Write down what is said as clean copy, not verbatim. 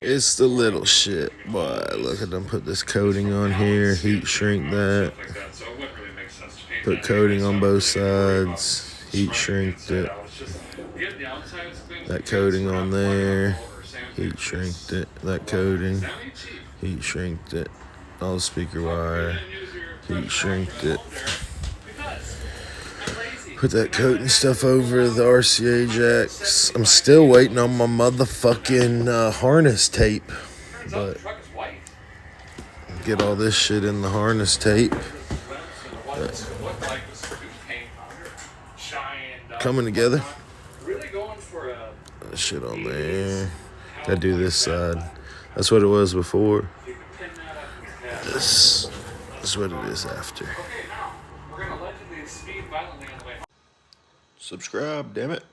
It's the little shit, boy. Look at them put this coating on here, heat shrink that. Put coating on both sides, heat shrinked it. That coating on there, heat shrinked it. That coating, heat shrinked it. All the speaker wire, heat shrinked it. Put that coating stuff over the RCA jacks. I'm still waiting on my motherfucking harness tape. But get all this shit in the harness tape. But coming together. That shit on there. Gotta do this side. That's what it was before. This is what it is after. Subscribe, damn it.